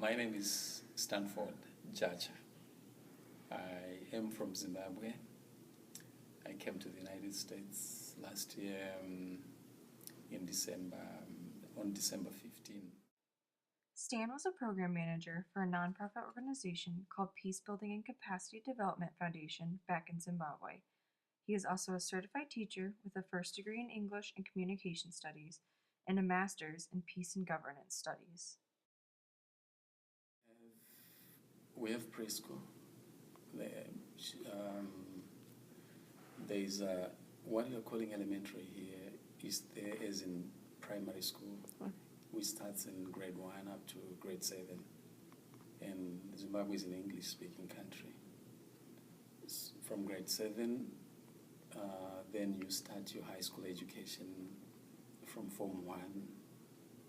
My name is Stanford Jacha. I am from Zimbabwe. I came to the United States last year in December, on December 15. Stan was a program manager for a nonprofit organization called Peace Building and Capacity Development Foundation back in Zimbabwe. He is also a certified teacher with a first degree in English and Communication Studies and a master's in Peace and Governance Studies. We have preschool. There's what you're calling elementary here is there as in primary school. We start in grade 1 up to grade 7. And Zimbabwe is an English-speaking country. From grade 7, then you start your high school education from Form 1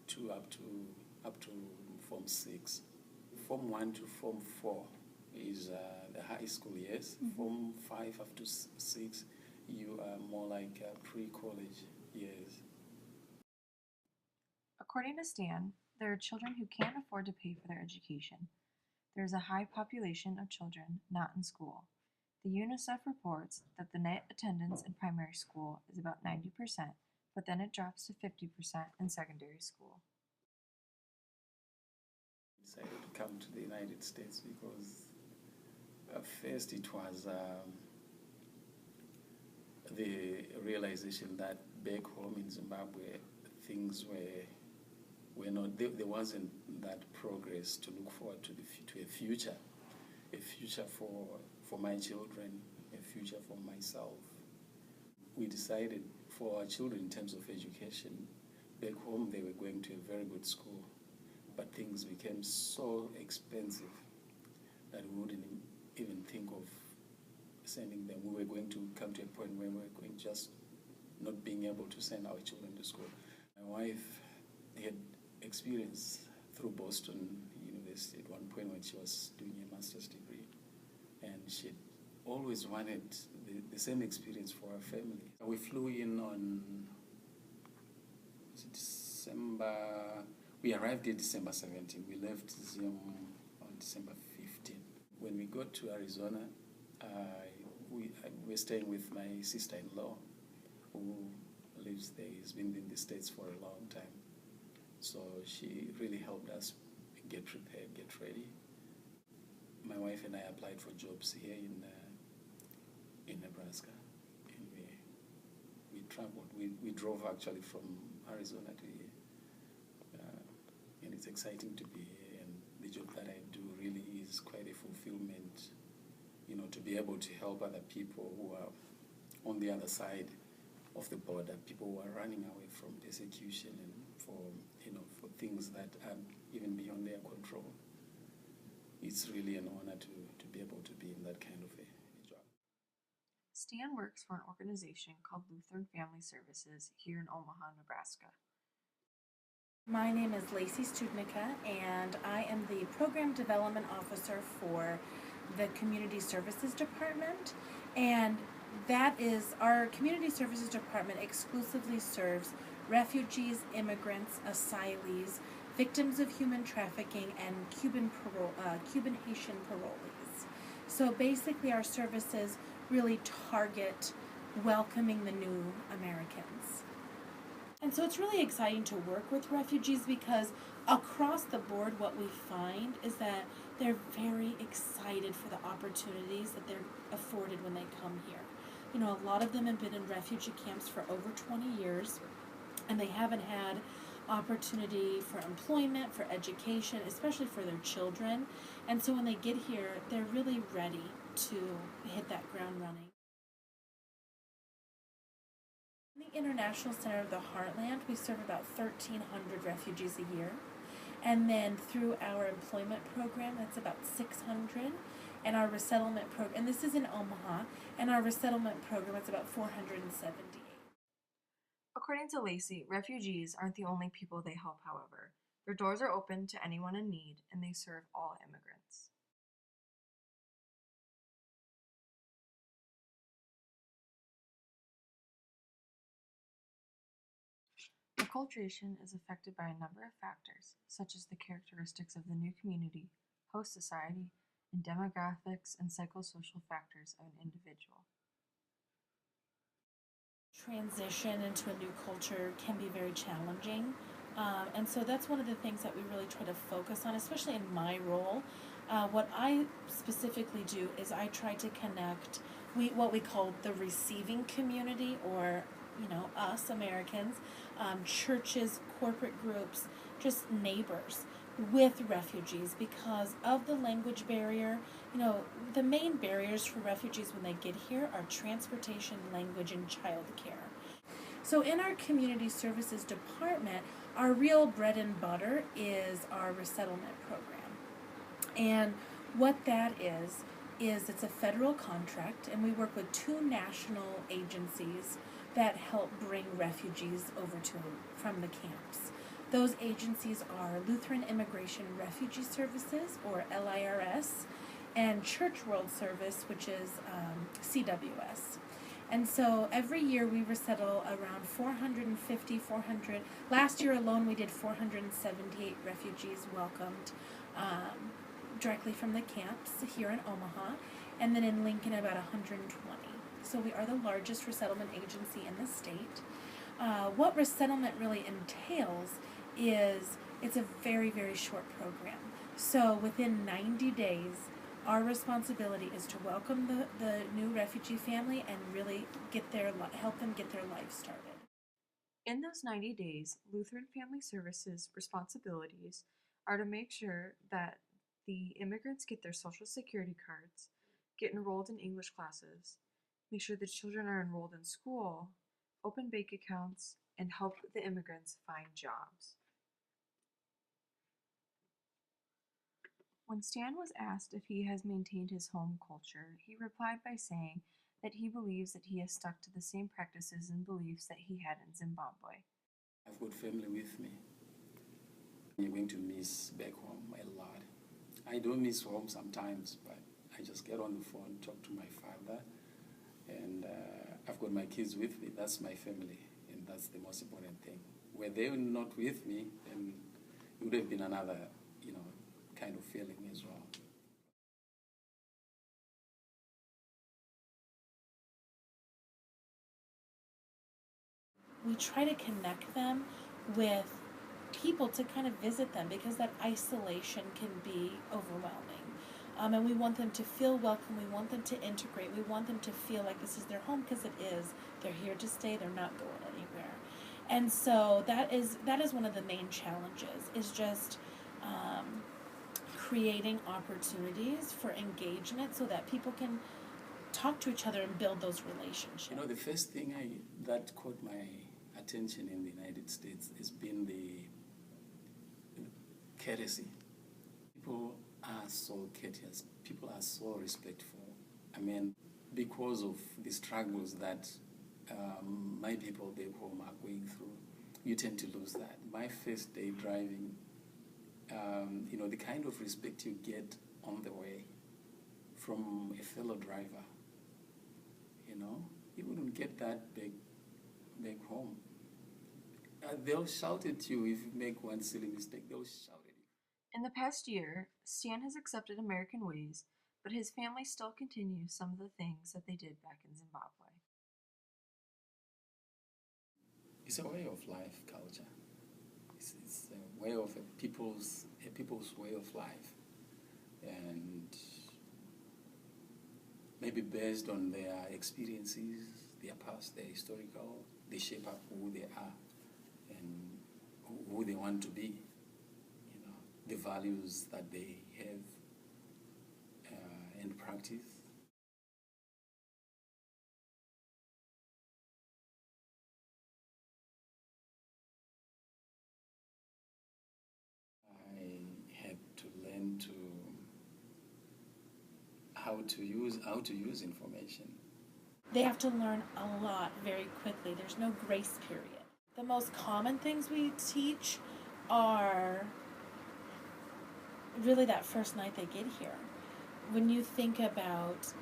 to up to Form 6. Form 1 to Form 4 is the high school years. Mm-hmm. Form 5 up to 6, you are more like pre-college years. According to Stan, there are children who can't afford to pay for their education. There is a high population of children not in school. The UNICEF reports that the net attendance in primary school is about 90%, but then it drops to 50% in secondary school. I decided to come to the United States because first it was the realization that back home in Zimbabwe things were not, there wasn't that progress to look forward to a future for my children, a future for myself. We decided for our children in terms of education, back home they were going to a very good school, but things became so expensive that we wouldn't even think of sending them. We were going to come to a point where we were going just not being able to send our children to school. My wife had experience through Boston University at one point when she was doing a master's degree, and she always wanted the same experience for her family. We flew in on December, we arrived at December 17. We left Zim on December 15. When we got to Arizona, we were staying with my sister-in-law who lives there. He's been in the States for a long time. So she really helped us get prepared, get ready. My wife and I applied for jobs here in Nebraska. And we traveled. We drove actually from Arizona to here. And it's exciting to be here. And the job that I do really is quite a fulfillment, to be able to help other people who are on the other side of the border, people who are running away from persecution and for things that are even beyond their control. It's really an honor to be able to be in that kind of a job. Stan works for an organization called Lutheran Family Services here in Omaha, Nebraska. My name is Lacey Studnicka, and I am the Program Development Officer for the Community Services Department. And that is, our Community Services Department exclusively serves refugees, immigrants, asylees, victims of human trafficking, and Cuban Haitian parolees. So basically our services really target welcoming the new Americans. And so it's really exciting to work with refugees because across the board what we find is that they're very excited for the opportunities that they're afforded when they come here. A lot of them have been in refugee camps for over 20 years, and they haven't had opportunity for employment, for education, especially for their children. And so when they get here, they're really ready to hit that ground running. In the International Center of the Heartland, we serve about 1,300 refugees a year. And then through our employment program, that's about 600. And our resettlement program, and this is in Omaha, and our resettlement program is about 478. According to Lacey, refugees aren't the only people they help, however. Their doors are open to anyone in need, and they serve all immigrants. Acculturation is affected by a number of factors, such as the characteristics of the new community, host society, and demographics and psychosocial factors of an individual. Transition into a new culture can be very challenging. And so that's one of the things that we really try to focus on, especially in my role. What I specifically do is I try to connect what we call the receiving community, or us Americans, churches, corporate groups, just neighbors, with refugees, because of the language barrier. The main barriers for refugees when they get here are transportation, language, and childcare. So in our community services department, our real bread and butter is our resettlement program. And what that is it's a federal contract, and we work with 2 national agencies that help bring refugees over from the camps. Those agencies are Lutheran Immigration Refugee Services, or LIRS, and Church World Service, which is CWS. And so every year we resettle around 400. Last year alone we did 478 refugees welcomed directly from the camps here in Omaha, and then in Lincoln about 120. So we are the largest resettlement agency in the state. What resettlement really entails is it's a very, very short program. So within 90 days, our responsibility is to welcome the new refugee family and really help them get their life started. In those 90 days, Lutheran Family Services responsibilities are to make sure that the immigrants get their social security cards, get enrolled in English classes, make sure the children are enrolled in school, open bank accounts, and help the immigrants find jobs. When Stan was asked if he has maintained his home culture, he replied by saying that he believes that he has stuck to the same practices and beliefs that he had in Zimbabwe. I've got family with me. You're going to miss back home a lot. I don't miss home sometimes, but I just get on the phone, talk to my father, and I've got my kids with me. That's my family, and that's the most important thing. Were they not with me, then it would have been another, kind of feeling as well. We try to connect them with people to kind of visit them, because that isolation can be overwhelming. And we want them to feel welcome. We want them to integrate. We want them to feel like this is their home, because it is. They're here to stay. They're not going anywhere. And so that is one of the main challenges, is just creating opportunities for engagement so that people can talk to each other and build those relationships. The first thing that caught my attention in the United States has been the courtesy. People are so courteous. People are so respectful. Because of the struggles that my people back home are going through, you tend to lose that. My first day driving, the kind of respect you get on the way from a fellow driver, you wouldn't get that back home. They'll shout at you if you make one silly mistake. They'll shout at you. In the past year, Stan has accepted American ways, but his family still continues some of the things that they did back in Zimbabwe. It's a way of life, culture. It's a way of a people's way of life, and maybe based on their experiences, their past, their historical, they shape up who they are and who they want to be. The values that they have and practice. How to use information. They have to learn a lot very quickly. There's no grace period. The most common things we teach are really that first night they get here. When you think about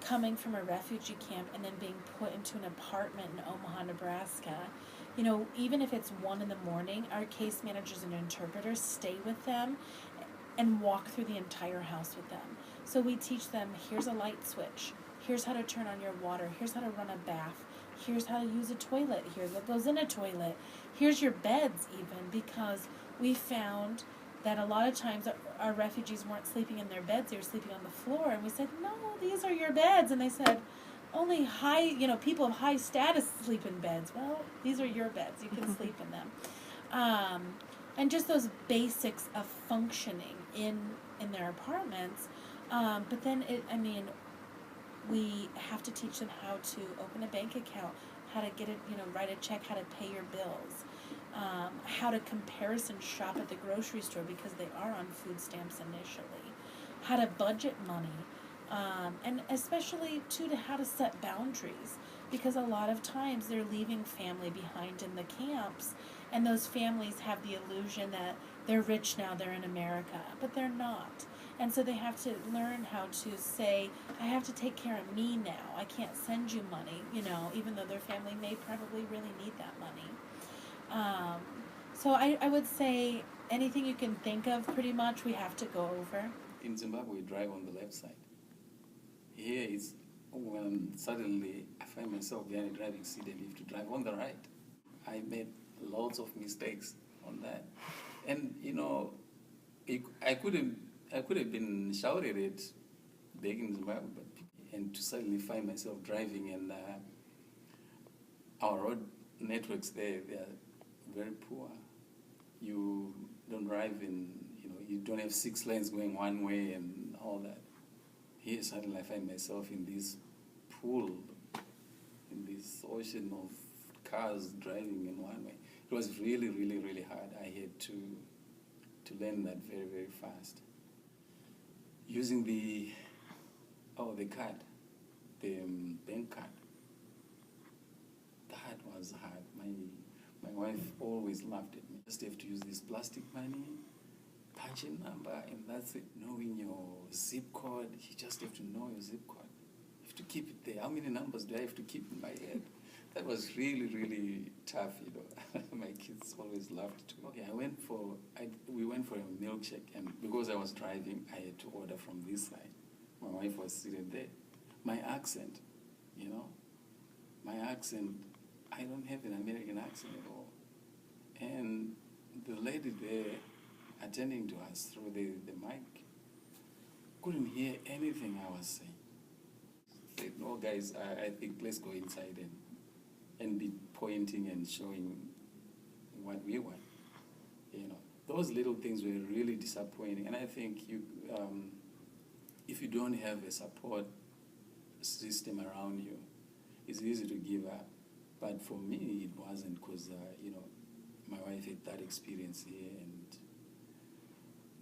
coming from a refugee camp and then being put into an apartment in Omaha, Nebraska, You know, even if it's 1 in the morning, our case managers and interpreters stay with them and walk through the entire house with them. So we teach them, here's a light switch, here's how to turn on your water, here's how to run a bath, here's how to use a toilet, here's what goes in a toilet, here's your beds even, because we found that a lot of times our refugees weren't sleeping in their beds, they were sleeping on the floor, and we said, no, these are your beds, and they said, only high, people of high status sleep in beds. Well, these are your beds, you can sleep in them. And just those basics of functioning in their apartments. But then we have to teach them how to open a bank account, how to get it, write a check, how to pay your bills, how to comparison shop at the grocery store because they are on food stamps initially, how to budget money, and especially too to how to set boundaries, because a lot of times they're leaving family behind in the camps, and those families have the illusion that they're rich now, they're in America, but they're not. And so they have to learn how to say, I have to take care of me now. I can't send you money, even though their family may probably really need that money. So I would say anything you can think of, pretty much, we have to go over. In Zimbabwe, we drive on the left side. Here is when suddenly I find myself behind a driving seat and you have to drive on the right. I made lots of mistakes on that. And, I could have been shouted at back in Zimbabwe, and to suddenly find myself driving, and our road networks there, they are very poor. You don't drive you don't have 6 lanes going one way and all that. Here suddenly I find myself in this pool, in this ocean of cars driving in one way. It was really, really, really hard. I had to learn that very, very fast. Using the card, the bank card. That was hard. My wife always laughed at me. Just have to use this plastic money, punch a number, and that's it. Knowing your zip code, you just have to know your zip code. You have to keep it there. How many numbers do I have to keep in my head? That was really, really tough, My kids always laughed too. Okay, we went for a milkshake, and because I was driving, I had to order from this side. My wife was sitting there. My accent, I don't have an American accent at all. And the lady there attending to us through the mic couldn't hear anything I was saying. Said, no, guys, I think let's go inside and be pointing and showing what we want. Those little things were really disappointing. And I think if you don't have a support system around you, it's easy to give up. But for me, it wasn't, because my wife had that experience here, and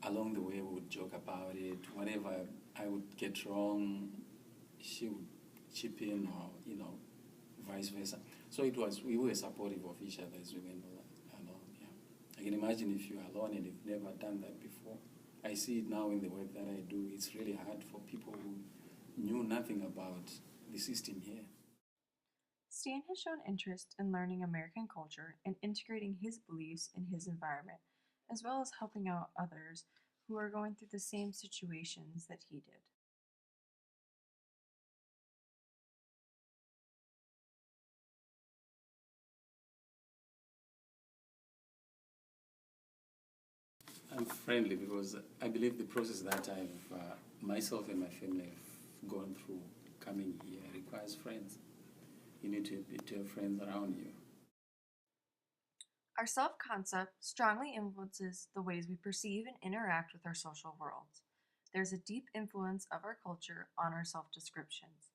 along the way we would joke about it. Whatever I would get wrong, she would chip in, or vice versa. So we were supportive of each other as we went along. I can imagine if you're alone and you've never done that before. I see it now in the work that I do. It's really hard for people who knew nothing about the system here. Stan has shown interest in learning American culture and integrating his beliefs in his environment, as well as helping out others who are going through the same situations that he did. I'm friendly because I believe the process that I've, myself and my family have gone through coming here requires friends. You need to have friends around you. Our self-concept strongly influences the ways we perceive and interact with our social worlds. There's a deep influence of our culture on our self-descriptions.